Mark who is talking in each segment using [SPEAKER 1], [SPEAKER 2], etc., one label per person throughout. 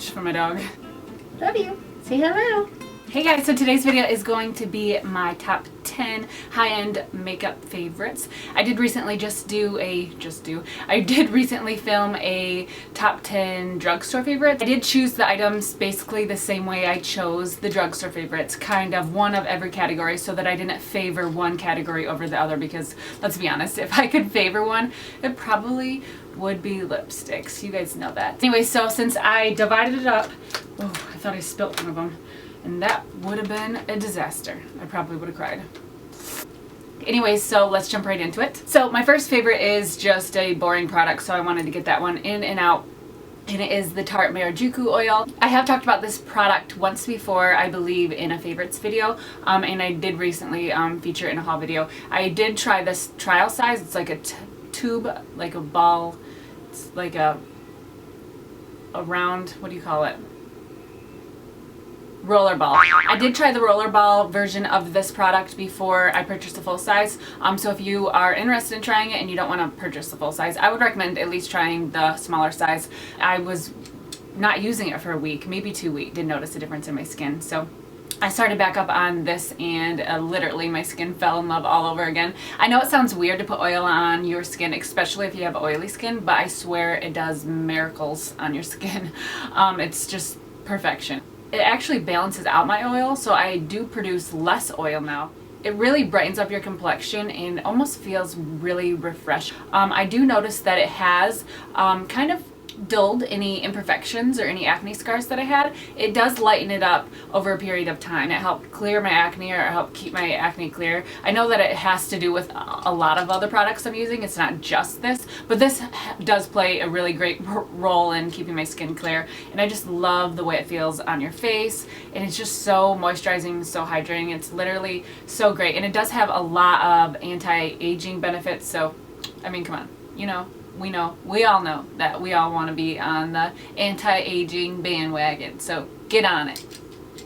[SPEAKER 1] Beige for my dog.
[SPEAKER 2] Love you. Say hello.
[SPEAKER 1] Hey guys, so today's video is going to be my top 10 high-end makeup favorites. I did recently I did recently film a top 10 drugstore favorites. I did choose the items basically the same way I chose the drugstore favorites, kind of one of every category, so that I didn't favor one category over the other, because let's be honest, if I could favor one, it probably would be lipsticks. You guys know that. Anyway, so since I divided it up, oh, I thought I spilt one of them. And that would have been a disaster. I probably would have cried. Anyways, so let's jump right into it. So my first favorite is just a boring product, so I wanted to get that one in and out. And it is the Tarte Harajuku oil. I have talked about this product once before, I believe, in a favorites video. And I did recently feature it in a haul video. I did try this trial size. It's like a tube, like a ball. It's like a round, what do you call it? Rollerball. I did try the rollerball version of this product before I purchased the full size. So if you are interested in trying it and you don't want to purchase the full size, I would recommend at least trying the smaller size. I was not using it for a week, maybe 2 weeks. Didn't notice a difference in my skin. So I started back up on this and literally my skin fell in love all over again. I know it sounds weird to put oil on your skin, especially if you have oily skin, but I swear it does miracles on your skin. It's just perfection. It actually balances out my oil, so I do produce less oil now. It really brightens up your complexion and almost feels really refreshing. I do notice that it has kind of dulled any imperfections or any acne scars that I had. It does lighten it up over a period of time. It helped clear my acne, or help keep my acne clear. I know that it has to do with a lot of other products I'm using. It's not just this, but this does play a really great role in keeping my skin clear. And I just love the way it feels on your face, and it's just so moisturizing, so hydrating. It's literally so great, and it does have a lot of anti-aging benefits. So I mean, come on, you know, we all know that we all want to be on the anti-aging bandwagon, so get on it.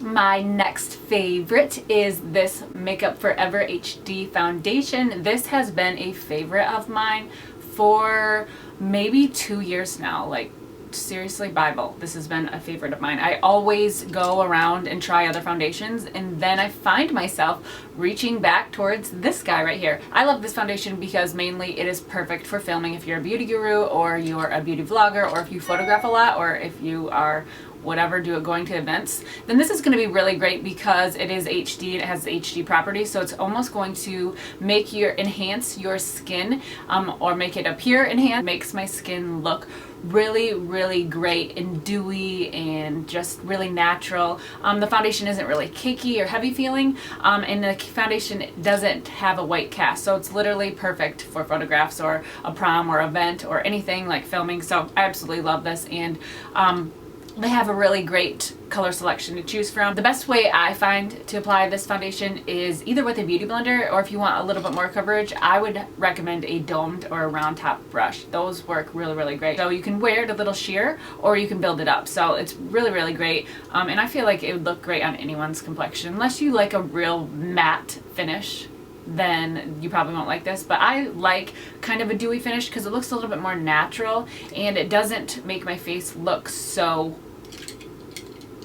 [SPEAKER 1] My next favorite is this Makeup Forever HD foundation. This has been a favorite of mine for maybe 2 years now. Like, seriously, Bible, this has been a favorite of mine. I always go around and try other foundations, and then I find myself reaching back towards this guy right here. I love this foundation because mainly it is perfect for filming if you're a beauty guru, or you're a beauty vlogger, or if you photograph a lot, or if you are whatever, going to events. Then this is going to be really great because it is HD and it has HD properties, so it's almost going to make enhance your skin, or make it appear enhanced. Makes my skin look really great and dewy and just really natural. The foundation isn't really cakey or heavy feeling, and the foundation doesn't have a white cast, so it's literally perfect for photographs or a prom or event or anything like filming. So I absolutely love this, and they have a really great color selection to choose from. The best way I find to apply this foundation is either with a beauty blender, or if you want a little bit more coverage, I would recommend a domed or a round top brush. Those work really great. So you can wear it a little sheer, or you can build it up. So it's really great, and I feel like it would look great on anyone's complexion. Unless you like a real matte finish, then you probably won't like this, but I like kind of a dewy finish because it looks a little bit more natural, and it doesn't make my face look so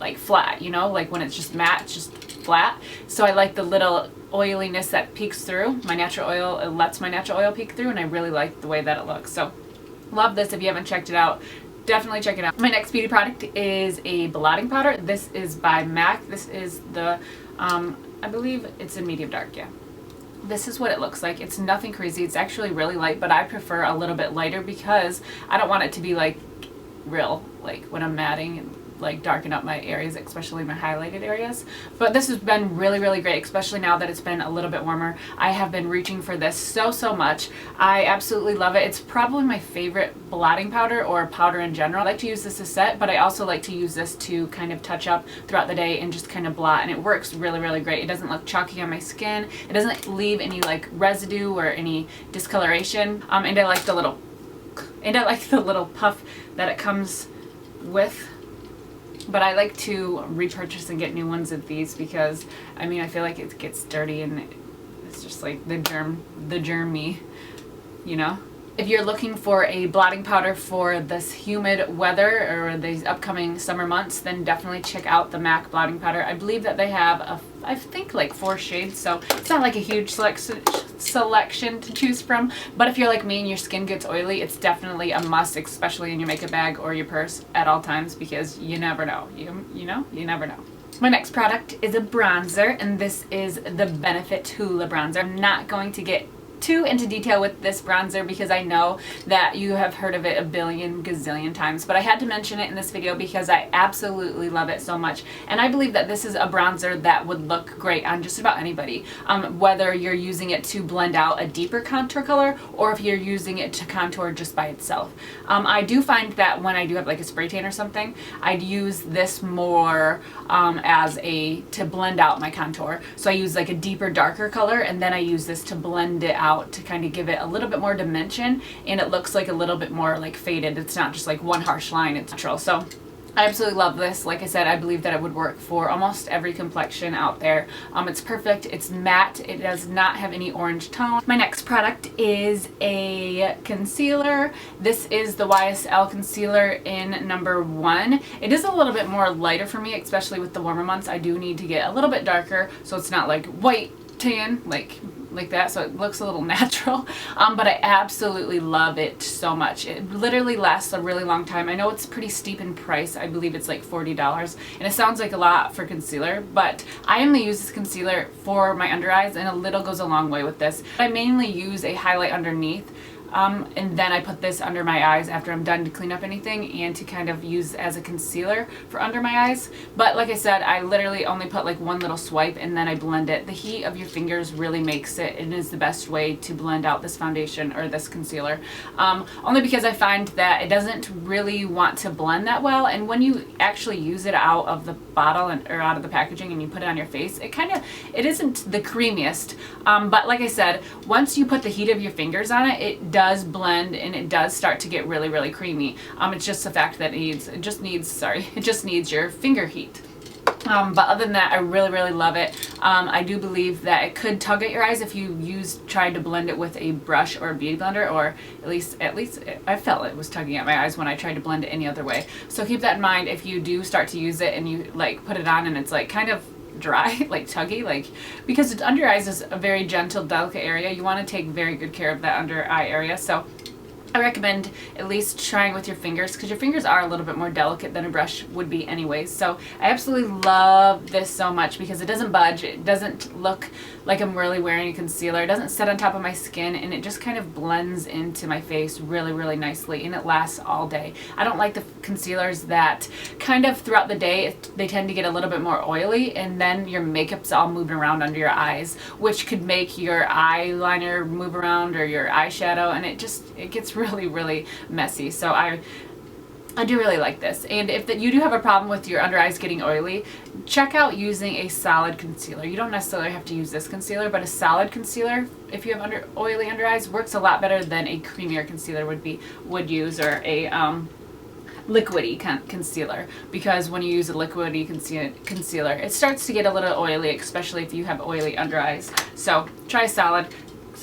[SPEAKER 1] like flat, you know, like when it's just matte, it's just flat. So I like the little oiliness that peeks through. My natural oil, it lets my natural oil peek through, and I really like the way that it looks. So love this. If you haven't checked it out, definitely check it out. My next beauty product is a blotting powder. This is by MAC. This is the I believe it's a medium dark, yeah. This is what it looks like. It's nothing crazy. It's actually really light, but I prefer a little bit lighter because I don't want it to be like real, like when I'm matting and like darken up my areas, especially my highlighted areas. But this has been really great, especially now that it's been a little bit warmer. I have been reaching for this so much. I absolutely love it. It's probably my favorite blotting powder, or powder in general. I like to use this as set, but I also like to use this to kind of touch up throughout the day and just kind of blot, and it works really great. It doesn't look chalky on my skin. It doesn't leave any like residue or any discoloration, and I like the little puff that it comes with. But I like to repurchase and get new ones of these because, I mean, I feel like it gets dirty, and it's just like the germ me, you know? If you're looking for a blotting powder for this humid weather or these upcoming summer months, then definitely check out the MAC blotting powder. I believe that they have I think like 4 shades, so it's not like a huge selection to choose from. But if you're like me and your skin gets oily, it's definitely a must, especially in your makeup bag or your purse at all times, because you never know. You never know. My next product is a bronzer, and this is the Benefit Hoola bronzer. I'm not going to get too into detail with this bronzer because I know that you have heard of it a billion gazillion times, but I had to mention it in this video because I absolutely love it so much, and I believe that this is a bronzer that would look great on just about anybody, whether you're using it to blend out a deeper contour color or if you're using it to contour just by itself. I do find that when I do have like a spray tan or something, I'd use this more to blend out my contour. So I use like a deeper, darker color, and then I use this to blend it out to kind of give it a little bit more dimension, and it looks like a little bit more like faded. It's not just like one harsh line, it's natural. So I absolutely love this. Like I said, I believe that it would work for almost every complexion out there. It's perfect. It's matte. It does not have any orange tone. My next product is a concealer. This is the YSL Concealer in number 1. It is a little bit more lighter for me, especially with the warmer months. I do need to get a little bit darker, so it's not like white tan, like that, so it looks a little natural, but I absolutely love it so much. It literally lasts a really long time. I know it's pretty steep in price. I believe it's like $40, and it sounds like a lot for concealer, but I only use this concealer for my under eyes, and a little goes a long way with this. I mainly use a highlight underneath, and then I put this under my eyes after I'm done to clean up anything and to kind of use as a concealer for under my eyes. But like I said, I literally only put like one little swipe and then I blend it. The heat of your fingers really makes it, and is the best way to blend out this foundation or this concealer. Only because I find that it doesn't really want to blend that well, and when you actually use it out of the bottle or out of the packaging and you put it on your face, it isn't the creamiest. But like I said, once you put the heat of your fingers on it, it does blend and it does start to get really, really creamy. It's just the fact that it just needs your finger heat. But other than that, I really, really love it. I do believe that it could tug at your eyes if you tried to blend it with a brush or a beauty blender, or at least I felt it was tugging at my eyes when I tried to blend it any other way. So keep that in mind if you do start to use it and you like put it on and it's like kind of dry, like tuggy, because under your eyes is a very gentle, delicate area. You want to take very good care of that under eye area. So I recommend at least trying with your fingers, because your fingers are a little bit more delicate than a brush would be anyways. So I absolutely love this so much because it doesn't budge. It doesn't look like I'm really wearing a concealer. It doesn't sit on top of my skin, and it just kind of blends into my face really, really nicely, and it lasts all day. I don't like the concealers that kind of throughout the day, they tend to get a little bit more oily, and then your makeup's all moving around under your eyes, which could make your eyeliner move around or your eyeshadow, and it gets really, really messy. So I do really like this. And if you do have a problem with your under eyes getting oily, check out using a solid concealer. You don't necessarily have to use this concealer, but a solid concealer, if you have oily under eyes, works a lot better than a creamier concealer would use, or a liquidy concealer, because when you use a liquidy concealer, it starts to get a little oily, especially if you have oily under eyes. So try solid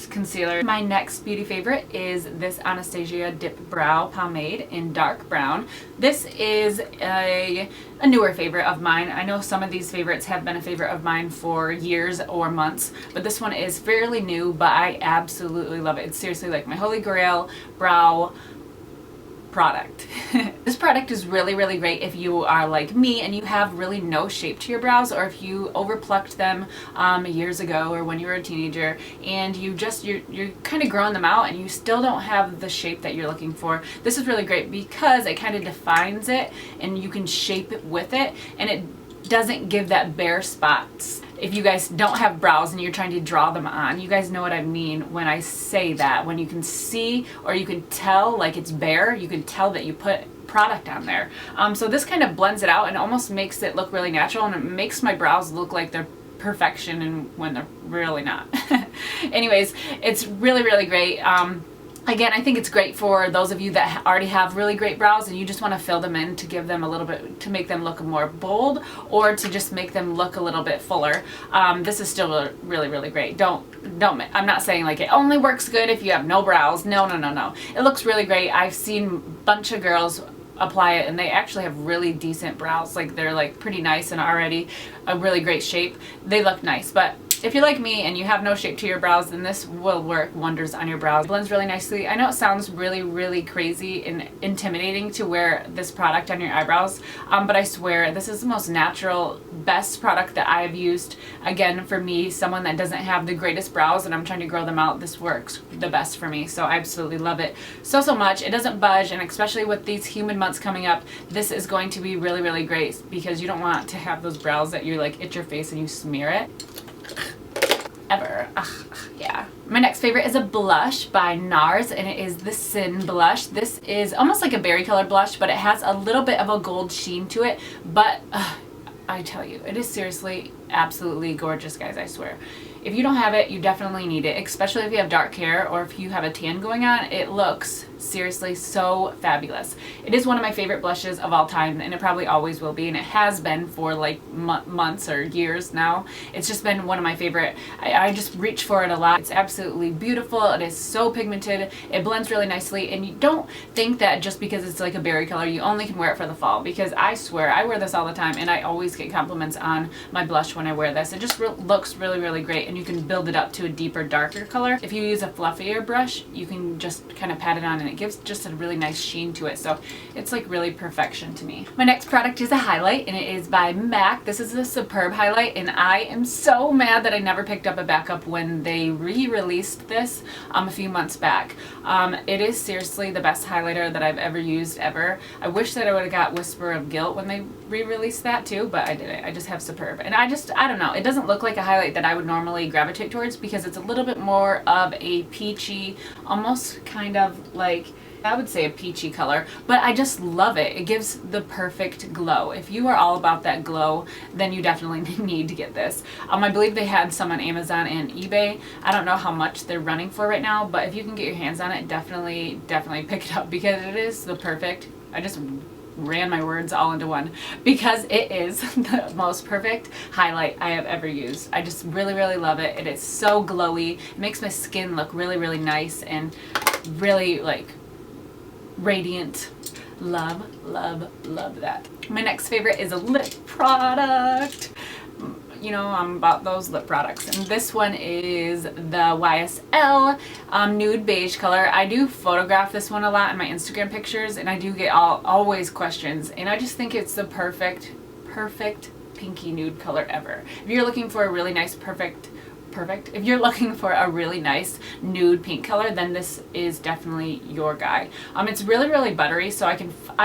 [SPEAKER 1] concealer. My next beauty favorite is this Anastasia Dip Brow Pomade in dark brown. This is a newer favorite of mine. I know some of these favorites have been a favorite of mine for years or months, but this one is fairly new, but I absolutely love it. It's seriously like my holy grail brow product. This product is really, really great if you are like me and you have really no shape to your brows, or if you overplucked them years ago or when you were a teenager, and you're kind of growing them out and you still don't have the shape that you're looking for. This is really great because it kind of defines it and you can shape it with it, and it doesn't give that bare spots. If you guys don't have brows and you're trying to draw them on, you guys know what I mean when I say that. When you can see, or you can tell like it's bare, you can tell that you put product on there. So this kind of blends it out and almost makes it look really natural, and it makes my brows look like they're perfection and when they're really not. Anyways, it's really, really great. Again, I think it's great for those of you that already have really great brows and you just want to fill them in to give them a little bit, to make them look more bold, or to just make them look a little bit fuller. This is still really, really great. Don't I'm not saying like it only works good if you have no brows. No, no, no, no. It looks really great. I've seen a bunch of girls apply it and they actually have really decent brows. Like they're like pretty nice and already a really great shape. They look nice, but if you're like me and you have no shape to your brows, then this will work wonders on your brows. It blends really nicely. I know it sounds really, really crazy and intimidating to wear this product on your eyebrows, but I swear this is the most natural, best product that I have used. Again, for me, someone that doesn't have the greatest brows and I'm trying to grow them out, this works the best for me. So I absolutely love it so, so much. It doesn't budge, and especially with these humid months coming up, this is going to be really, really great because you don't want to have those brows that you like itch your face and you smear it. Ever. Yeah. My next favorite is a blush by Nars, and it is the Sin blush. This is almost like a berry colored blush, but it has a little bit of a gold sheen to it. But I tell you, it is seriously absolutely gorgeous, guys, I swear. If you don't have it, you definitely need it, especially if you have dark hair or if you have a tan going on. It looks seriously so fabulous. It is one of my favorite blushes of all time, and it probably always will be, and it has been for like months or years now. It's just been one of my favorite. I just reach for it a lot. It's absolutely beautiful. It is so pigmented. It blends really nicely, and you don't think that just because it's like a berry color you only can wear it for the fall, because I swear I wear this all the time and I always get compliments on my blush when I wear this. It just looks really, really great, and you can build it up to a deeper, darker color. If you use a fluffier brush, you can just kind of pat it on and it gives just a really nice sheen to it. So it's like really perfection to me. My next product is a highlight, and it is by MAC. This is a Superb highlight, and I am so mad that I never picked up a backup when they re-released this a few months back. It is seriously the best highlighter that I've ever used ever. I wish that I would have got Whisper of Guilt when they re-released that too, but I didn't. I just have Superb, and I don't know. It doesn't look like a highlight that I would normally gravitate towards because it's a little bit more of a peachy, almost kind of like, I would say a peachy color, but I just love it. It gives the perfect glow. If you are all about that glow, then you definitely need to get this. I believe they had some on Amazon and eBay. I don't know how much they're running for right now, but if you can get your hands on it, definitely pick it up because it is the perfect. I just ran my words all into one because it is the most perfect highlight I have ever used. I just really, really love it. It is so glowy. It makes my skin look really, really nice and really like radiant. Love, love, love that. My next favorite is a lip product. You know, I'm about those lip products, and this one is the YSL nude beige color. I do photograph this one a lot in my Instagram pictures, and I do get always questions, and I just think it's the perfect pinky nude color ever. If you're looking for a really nice if you're looking for a really nice nude pink color, then this is definitely your guy. It's really, really buttery, so I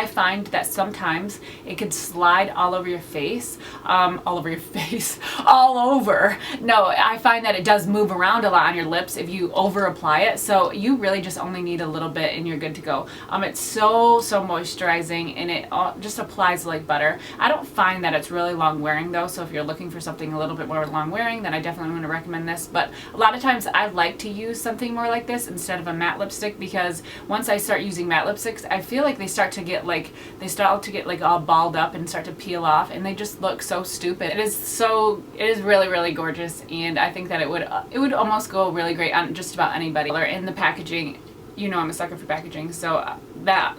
[SPEAKER 1] find that sometimes it could slide all over your face, all over. No, I find that it does move around a lot on your lips if you over apply it, so you really just only need a little bit and you're good to go. It's so moisturizing, and it just applies like butter. I don't find that it's really long wearing though, so if you're looking for something a little bit more long wearing, then I definitely want to recommend this. But a lot of times I like to use something more like this instead of a matte lipstick, because once I start using matte lipsticks, I feel like they start to get like all balled up and start to peel off, and they just look so stupid. It is really, really gorgeous, and I think that it would almost go really great on just about anybody. In the packaging, you know I'm a sucker for packaging, so that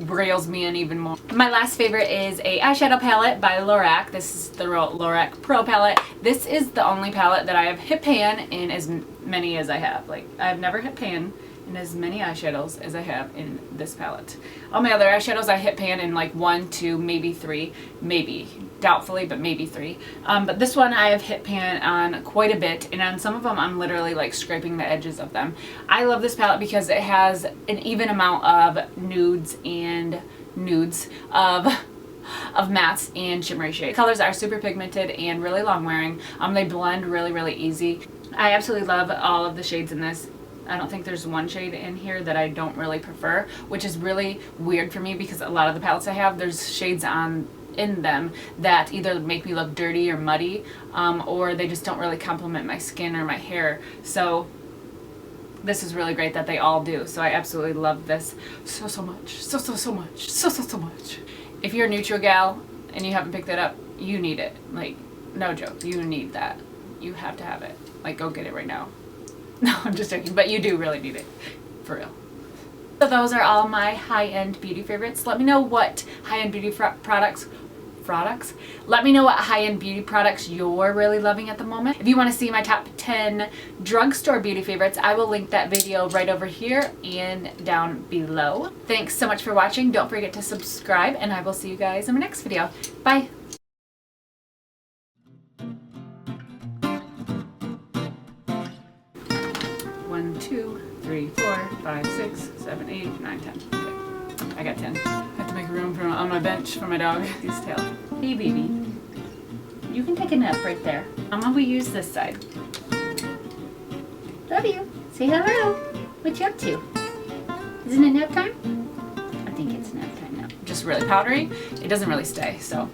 [SPEAKER 1] rails me in even more. My last favorite is a eyeshadow palette by Lorac. This is the Lorac Pro Palette. This is the only palette that I have hit pan in as many as I have. Like, I've never hit pan in as many eyeshadows as I have in this palette. All my other eyeshadows I hit pan in like 1, 2, maybe 3, maybe. Doubtfully, but maybe 3. But this one I have hit pan on quite a bit, and on some of them I'm literally like scraping the edges of them. I love this palette because it has an even amount of nudes of mattes and shimmery shades. The colors are super pigmented and really long wearing. They blend really, really easy. I absolutely love all of the shades in this. I don't think there's one shade in here that I don't really prefer, which is really weird for me because a lot of the palettes I have, there's shades in them that either make me look dirty or muddy, or they just don't really complement my skin or my hair. So this is really great that they all do. So I absolutely love this so much. If you're a neutral gal and you haven't picked that up, you need it. Like, no joke, you need that. You have to have it. Like, go get it right now. No, I'm just joking, but you do really need it, for real. So those are all my high-end beauty favorites. Let me know what high-end beauty products. Let me know what high-end beauty products you're really loving at the moment. If you want to see my top 10 drugstore beauty favorites, I will link that video right over here and down below. Thanks so much for watching. Don't forget to subscribe, and I will see you guys in my next video. Bye! One, 2, 3, 4, 5, 6, 7, 8, 9, 10. Okay. I got 10. I have to make room on my bench for my dog. His tail. Hey, baby. You can take a nap right there. Mama, we use this side.
[SPEAKER 2] Love you. Say hello. What you up to? Isn't it nap time? I think it's nap time now.
[SPEAKER 1] Just really powdery. It doesn't really stay, so.